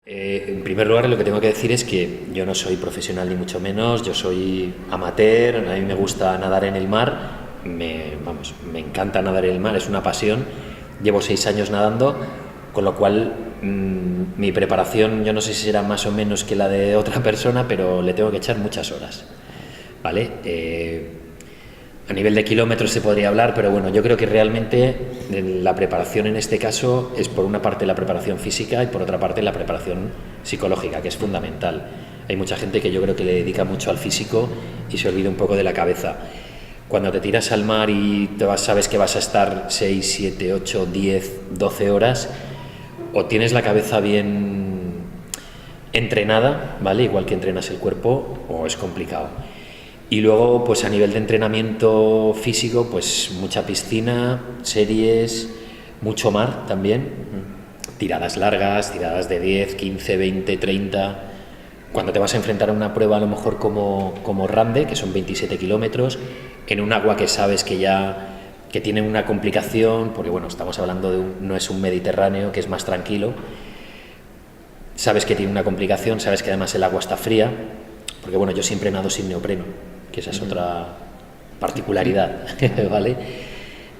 En primer lugar, lo que tengo que decir es que yo no soy profesional ni mucho menos, yo soy amateur, a mí me gusta nadar en el mar, me encanta nadar en el mar, es una pasión, llevo 6 años nadando, con lo cual mi preparación yo no sé si será más o menos que la de otra persona, pero le tengo que echar muchas horas, ¿vale? A nivel de kilómetros se podría hablar, pero bueno, yo creo que realmente la preparación en este caso es por una parte la preparación física y por otra parte la preparación psicológica, que es fundamental. Hay mucha gente que yo creo que le dedica mucho al físico y se olvida un poco de la cabeza. Cuando te tiras al mar y sabes que vas a estar 6, 7, 8, 10, 12 horas, o tienes la cabeza bien entrenada, ¿vale? Igual que entrenas el cuerpo, o es complicado. Y luego, pues a nivel de entrenamiento físico, pues mucha piscina, series, mucho mar también, tiradas largas, tiradas de 10, 15, 20, 30. Cuando te vas a enfrentar a una prueba a lo mejor como Rande, que son 27 kilómetros, en un agua que sabes que tiene una complicación, porque bueno, estamos hablando no es un Mediterráneo, que es más tranquilo, sabes que tiene una complicación, sabes que además el agua está fría, porque bueno, yo siempre nado sin neopreno, que esa es otra particularidad, ¿vale?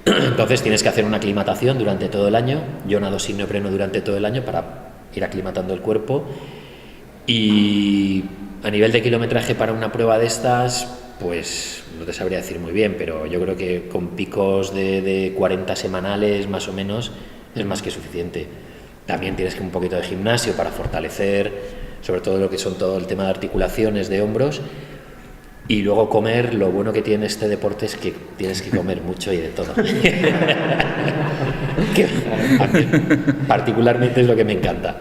Entonces tienes que hacer una aclimatación durante todo el año. Yo nado sin neopreno durante todo el año para ir aclimatando el cuerpo. Y a nivel de kilometraje para una prueba de estas, pues no te sabría decir muy bien, pero yo creo que con picos de 40 semanales más o menos es más que suficiente. También tienes que un poquito de gimnasio para fortalecer, sobre todo lo que son todo el tema de articulaciones, de hombros. Y luego comer, lo bueno que tiene este deporte es que tienes que comer mucho y de todo. Que a mí particularmente es lo que me encanta.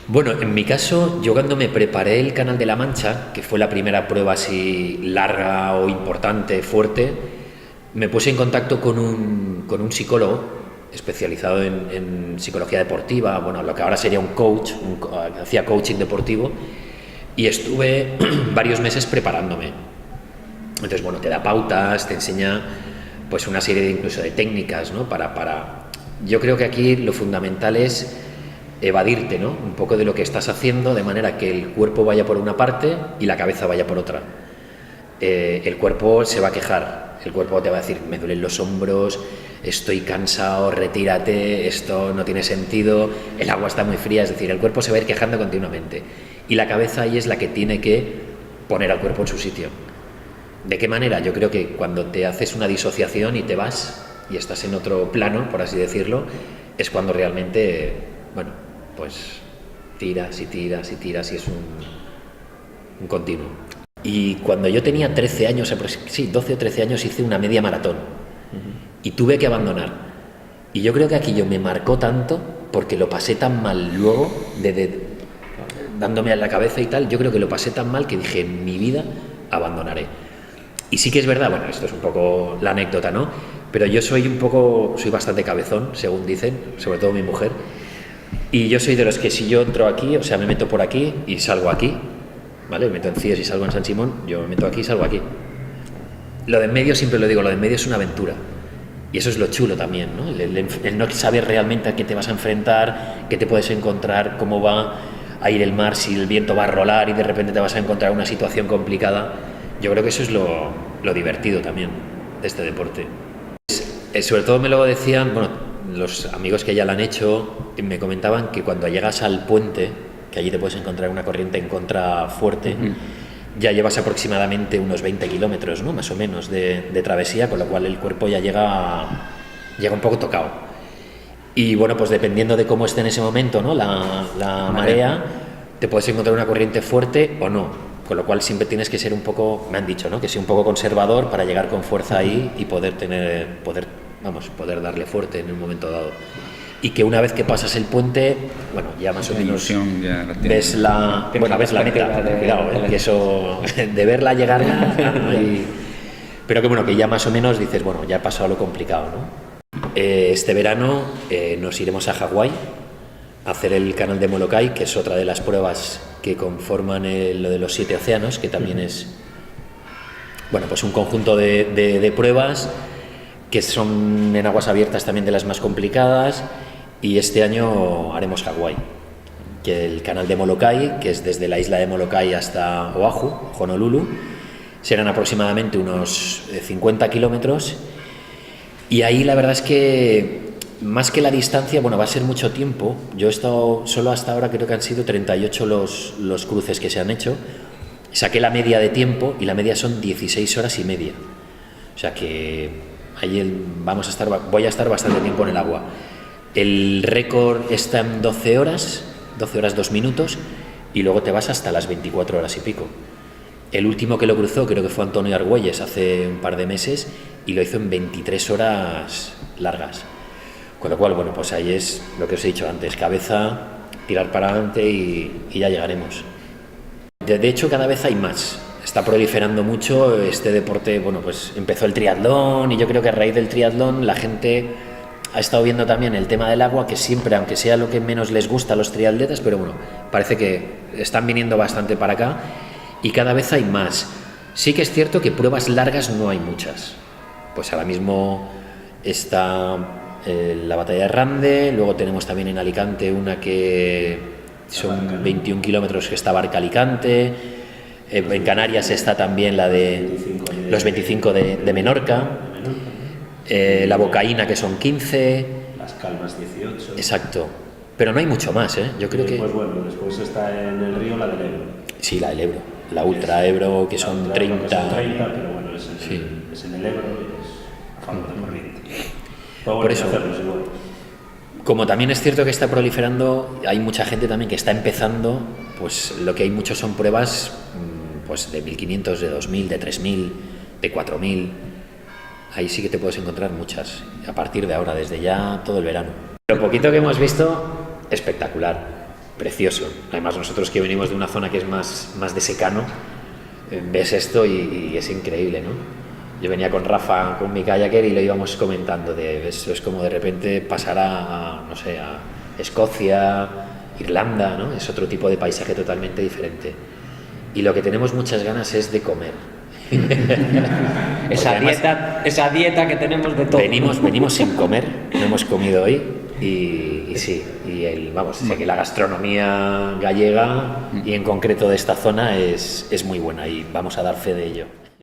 Bueno, en mi caso, yo cuando me preparé el Canal de la Mancha, que fue la primera prueba así larga o importante, fuerte, me puse en contacto con un psicólogo especializado en psicología deportiva, bueno, lo que ahora sería un coach, hacía coaching deportivo, y estuve varios meses preparándome. Entonces, bueno, te da pautas, te enseña pues una serie de incluso de técnicas, ¿no? Yo creo que aquí lo fundamental es evadirte, ¿no? Un poco de lo que estás haciendo, de manera que el cuerpo vaya por una parte y la cabeza vaya por otra. El cuerpo se va a quejar, el cuerpo te va a decir, me duelen los hombros, estoy cansado, retírate, esto no tiene sentido, el agua está muy fría, es decir, el cuerpo se va a ir quejando continuamente. Y la cabeza ahí es la que tiene que poner al cuerpo en su sitio. ¿De qué manera? Yo creo que cuando te haces una disociación y te vas y estás en otro plano, por así decirlo, es cuando realmente, bueno, pues tiras y tiras y tiras y es un continuo. Y cuando yo tenía 13 años, 12 o 13 años, hice una media maratón y tuve que abandonar. Y yo creo que aquello me marcó tanto porque lo pasé tan mal luego, dándome a la cabeza y tal, yo creo que lo pasé tan mal que dije, en mi vida abandonaré. Y sí que es verdad, bueno, esto es un poco la anécdota, ¿no? Pero yo soy bastante cabezón, según dicen, sobre todo mi mujer, y yo soy de los que si yo entro aquí, o sea, me meto por aquí y salgo aquí, ¿vale? Me meto en Cíes y salgo en San Simón, yo me meto aquí y salgo aquí. Lo de en medio, siempre lo digo, lo de en medio es una aventura. Y eso es lo chulo también, ¿no? El no saber realmente a qué te vas a enfrentar, qué te puedes encontrar, cómo va a ir el mar, si el viento va a rolar y de repente te vas a encontrar una situación complicada. Yo creo que eso es lo divertido también de este deporte. Sobre todo me lo decían, bueno, los amigos que ya lo han hecho, me comentaban que cuando llegas al puente, que allí te puedes encontrar una corriente en contra fuerte, ya llevas aproximadamente unos 20 kilómetros, ¿no? Más o menos de travesía, con lo cual el cuerpo ya llega un poco tocado. Y bueno, pues dependiendo de cómo esté en ese momento, ¿no? la marea, te puedes encontrar una corriente fuerte o no, con lo cual siempre tienes que ser un poco, me han dicho, ¿no? Que sea un poco conservador para llegar con fuerza ahí y poder darle fuerte en un momento dado. Y que una vez que pasas el puente, bueno, ya más o menos ves la meta, cuidado, que eso, de verla llegar pero que bueno, que ya más o menos dices, bueno, ya he pasado lo complicado, ¿no? Este verano nos iremos a Hawái a hacer el canal de Molokai, que es otra de las pruebas que conforman lo de los 7 océanos, que también es, bueno, pues un conjunto de pruebas que son en aguas abiertas también de las más complicadas, y este año haremos Hawái. que el canal de Molokai, que es desde la isla de Molokai hasta Oahu, Honolulu, serán aproximadamente unos 50 kilómetros, y ahí la verdad es que más que la distancia, bueno, va a ser mucho tiempo. Yo he estado solo hasta ahora, creo que han sido 38 los cruces que se han hecho. Saqué la media de tiempo y la media son 16 horas y media. O sea que ahí voy a estar bastante tiempo en el agua. El récord está en 12 horas 2 minutos, y luego te vas hasta las 24 horas y pico. El último que lo cruzó creo que fue Antonio Argüelles hace un par de meses y lo hizo en 23 horas largas. Con lo cual, bueno, pues ahí es lo que os he dicho antes, cabeza, tirar para adelante y ya llegaremos. De hecho, cada vez hay más. Está proliferando mucho este deporte. Bueno, pues empezó el triatlón y yo creo que a raíz del triatlón la gente ha estado viendo también el tema del agua, que siempre, aunque sea lo que menos les gusta a los triatletas, pero bueno, parece que están viniendo bastante para acá y cada vez hay más. Sí que es cierto que pruebas largas no hay muchas. Pues ahora mismo está la batalla de Rande, luego tenemos también en Alicante una que son 21 kilómetros que está Barca Alicante, en Canarias está también la de los 25 de Menorca, la Bocaína que son 15, Las Calmas 18. Exacto, pero no hay mucho más, ¿eh? Yo creo que... Pues bueno, después está en el río la del Ebro. Sí, la del Ebro, la Ultra Ebro que son 30. Que son 30, pero bueno, es en el Ebro y es a favor de corriente. Por eso, como también es cierto que está proliferando, hay mucha gente también que está empezando, pues lo que hay muchos son pruebas pues de 1500, de 2000, de 3000, de 4000. Ahí sí que te puedes encontrar muchas, a partir de ahora, desde ya todo el verano. Lo poquito que hemos visto, espectacular, precioso. Además, nosotros que venimos de una zona que es más de secano, ves esto y es increíble, ¿no? Yo venía con Rafa, con mi kayaker, y lo íbamos comentando, eso es como de repente pasar a, no sé, a Escocia, Irlanda, ¿no? Es otro tipo de paisaje totalmente diferente. Y lo que tenemos muchas ganas es de comer. esa dieta que tenemos de todo. Venimos sin comer, no hemos comido hoy, y sí, sé que la gastronomía gallega y en concreto de esta zona es muy buena y vamos a dar fe de ello.